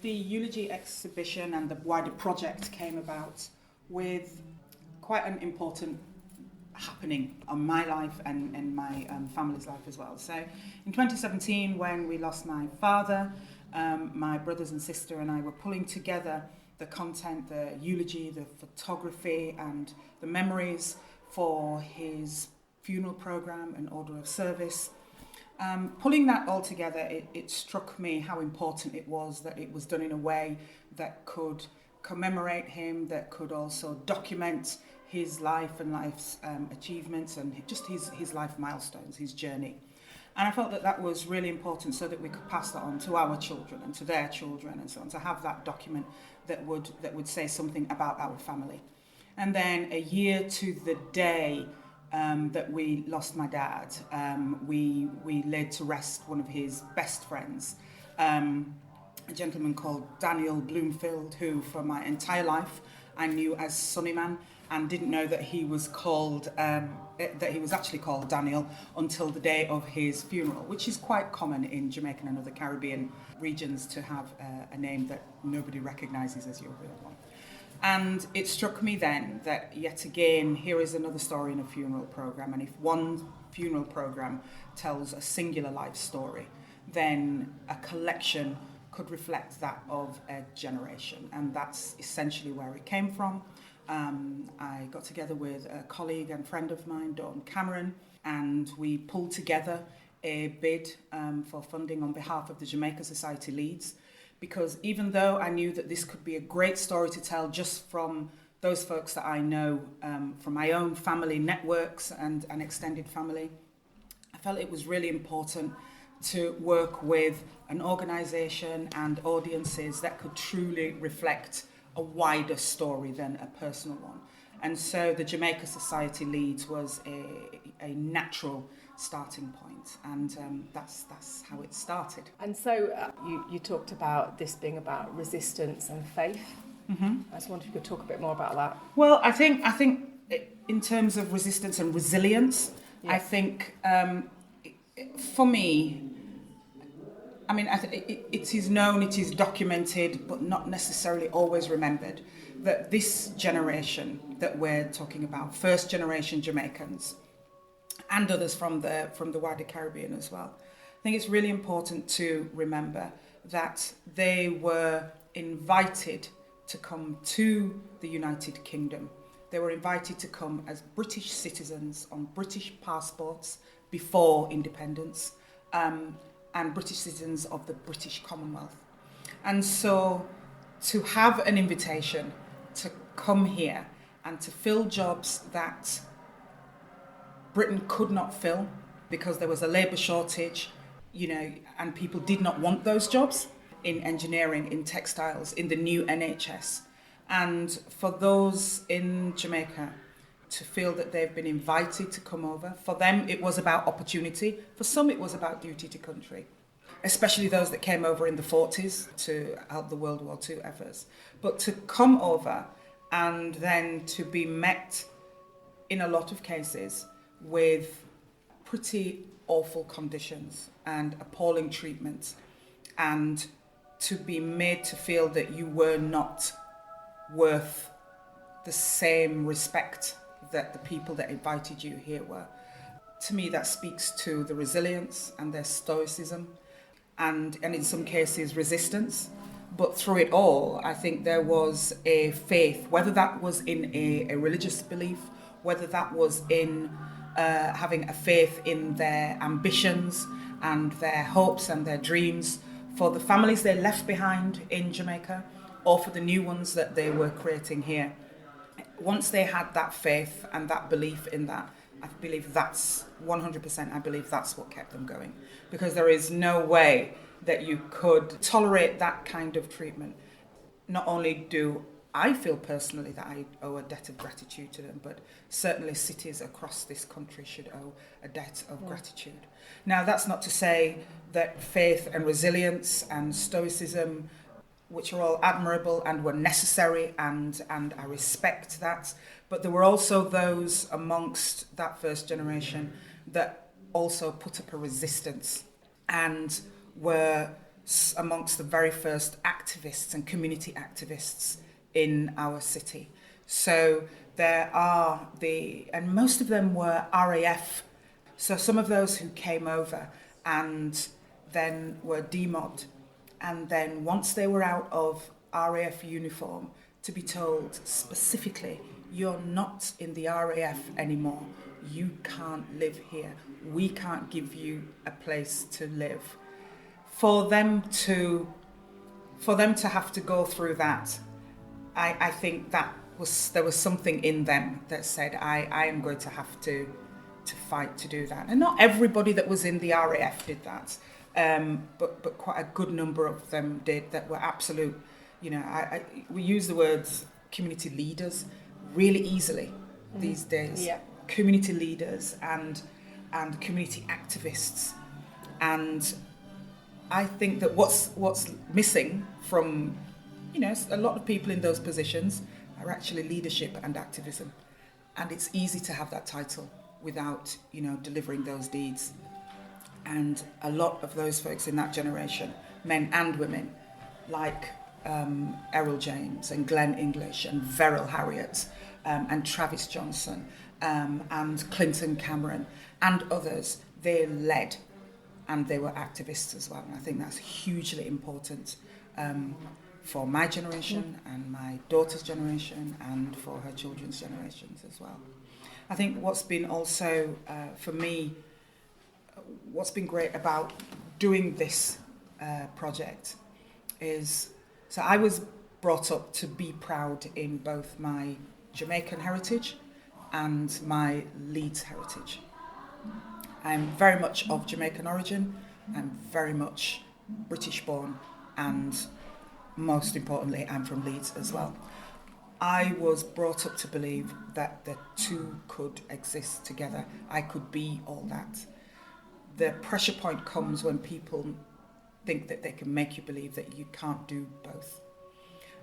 The eulogy exhibition and the wider project came about with quite an important happening on my life and my family's life as well. So in 2017, when we lost my father, my brothers and sister and I were pulling together the content, the eulogy, the photography and the memories for his funeral program and order of service. Pulling that all together, it struck me how important it was that it was done in a way that could commemorate him, that could also document his life and life's achievements and just his life milestones, his journey. And I felt that that was really important so that we could pass that on to our children and to their children and so on, to have that document that would say something about our family. And then a year to the day that we lost my dad, we laid to rest one of his best friends, a gentleman called Daniel Bloomfield, who for my entire life I knew as Sonnyman and didn't know that he was actually called Daniel until the day of his funeral, which is quite common in Jamaican and other Caribbean regions to have a name that nobody recognises as your real one. And it struck me then that yet again, here is another story in a funeral program. And if one funeral program tells a singular life story, then a collection could reflect that of a generation. And that's essentially where it came from. I got together with a colleague and friend of mine, Dawn Cameron, and we pulled together a bid for funding on behalf of the Jamaica Society Leeds. Because even though I knew that this could be a great story to tell just from those folks that I know, from my own family networks and an extended family, I felt it was really important to work with an organisation and audiences that could truly reflect a wider story than a personal one. And so the Jamaica Society Leeds was a natural starting point, and that's how it started. And so you talked about this being about resistance and faith. Mm-hmm. I just wondered if you could talk a bit more about that. Well, I think in terms of resistance and resilience, yeah. I think for me, I mean, it is known, it is documented, but not necessarily always remembered, that this generation that we're talking about, first generation Jamaicans, and others from the wider Caribbean as well, I think it's really important to remember that they were invited to come to the United Kingdom. They were invited to come as British citizens on British passports before independence, and British citizens of the British Commonwealth. And so to have an invitation to come here and to fill jobs that Britain could not fill because there was a labour shortage, and people did not want those jobs in engineering, in textiles, in the new NHS. And for those in Jamaica to feel that they've been invited to come over, for them it was about opportunity. For some it was about duty to country, especially those that came over in the 40s to help the World War II efforts. But to come over and then to be met in a lot of cases with pretty awful conditions and appalling treatment, and to be made to feel that you were not worth the same respect that the people that invited you here were. To me, that speaks to the resilience and their stoicism and in some cases resistance. But through it all, I think there was a faith, whether that was in a religious belief, whether that was in having a faith in their ambitions and their hopes and their dreams for the families they left behind in Jamaica or for the new ones that they were creating here. Once they had that faith and that belief in that, I believe that's 100%, I believe that's what kept them going. Because there is no way that you could tolerate that kind of treatment. Not only do I feel personally that I owe a debt of gratitude to them, but certainly cities across this country should owe a debt of gratitude. Now, that's not to say that faith and resilience and stoicism, which are all admirable and were necessary, and I respect that, but there were also those amongst that first generation that also put up a resistance and were amongst the very first activists and community activists in our city. So there are and most of them were RAF. So some of those who came over and then were demobbed, and then once they were out of RAF uniform, to be told specifically, you're not in the RAF anymore. You can't live here. We can't give you a place to live. For them to have to go through that, I think there was something in them that said, I am going to have to fight to do that. And not everybody that was in the RAF did that, but quite a good number of them did, that were absolute, we use the words community leaders really easily these days. Yeah. Community leaders and community activists. And I think that what's missing from, a lot of people in those positions are actually leadership and activism. And it's easy to have that title without, delivering those deeds. And a lot of those folks in that generation, men and women, like Errol James and Glenn English and Verrill Harriott and Travis Johnson and Clinton Cameron and others, they led and they were activists as well. And I think that's hugely important for my generation and my daughter's generation and for her children's generations as well. I think what's been also, for me, what's been great about doing this project is, so I was brought up to be proud in both my Jamaican heritage and my Leeds heritage. I'm very much of Jamaican origin. I'm very much British born, and most importantly, I'm from Leeds as well. I was brought up to believe that the two could exist together. I could be all that. The pressure point comes when people think that they can make you believe that you can't do both.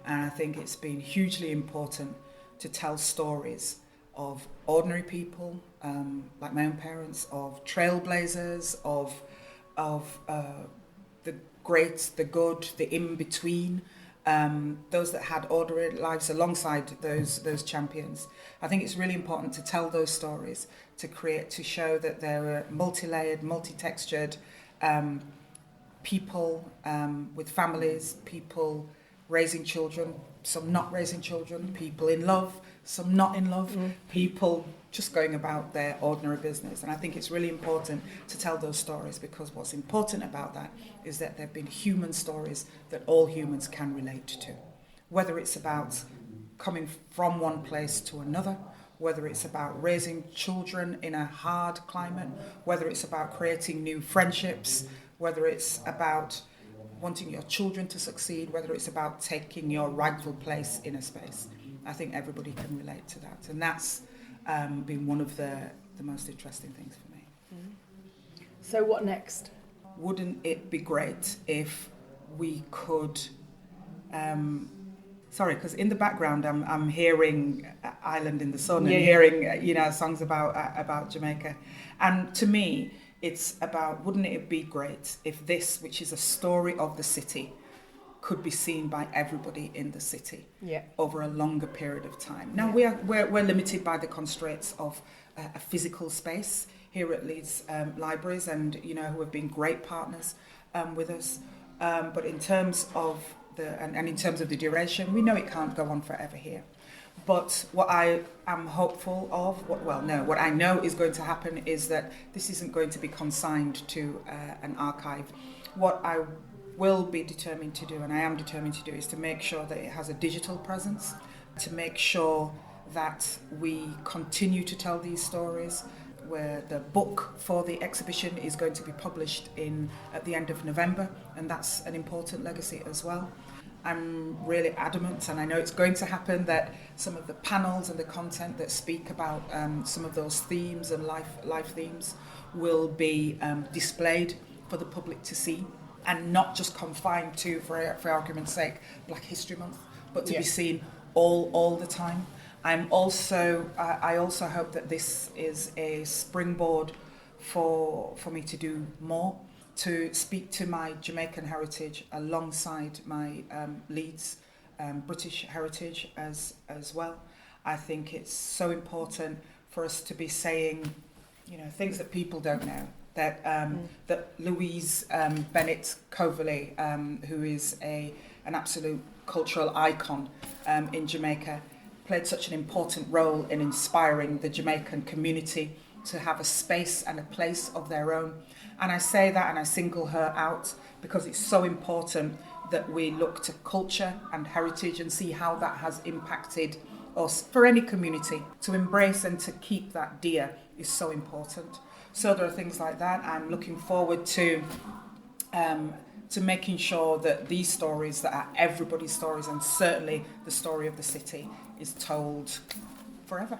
And I think it's been hugely important to tell stories of ordinary people, like my own parents, of trailblazers, of the great, the good, the in-between, those that had ordinary lives alongside those champions. I think it's really important to tell those stories, to show that there are multi-layered, multi-textured people with families, people raising children, some not raising children, people in love, some not in love, people just going about their ordinary business. And I think it's really important to tell those stories, because what's important about that is that there have been human stories that all humans can relate to. Whether it's about coming from one place to another, whether it's about raising children in a hard climate, whether it's about creating new friendships, whether it's about wanting your children to succeed, whether it's about taking your rightful place in a space. I think everybody can relate to that. And that's been one of the most interesting things for me. So what next? Wouldn't it be great if we could... sorry, because in the background I'm hearing Island in the Sun and hearing songs about Jamaica. And to me, it's about, wouldn't it be great if this, which is a story of the city, could be seen by everybody in the city over a longer period of time. Now we're limited by the constraints of a physical space here at Leeds Libraries, and who have been great partners with us. But in terms of in terms of the duration, we know it can't go on forever here. But what I am hopeful of, what I know is going to happen is that this isn't going to be consigned to an archive. What I will be determined to do, and I am determined to do, is to make sure that it has a digital presence, to make sure that we continue to tell these stories, where the book for the exhibition is going to be published at the end of November, and that's an important legacy as well. I'm really adamant, and I know it's going to happen, that some of the panels and the content that speak about some of those themes and life themes will be displayed for the public to see, and not just confined to, for argument's sake, Black History Month, but to be seen all the time. I also hope that this is a springboard for me to do more. to speak to my Jamaican heritage alongside my Leeds British heritage as well. I think it's so important for us to be saying, you know, things that people don't know. That Louise Bennett Coverley, who is an absolute cultural icon in Jamaica, played such an important role in inspiring the Jamaican community to have a space and a place of their own. And I say that and I single her out because it's so important that we look to culture and heritage and see how that has impacted us for any community. To embrace and to keep that dear is so important. So there are things like that. I'm looking forward to making sure that these stories that are everybody's stories, and certainly the story of the city, is told forever.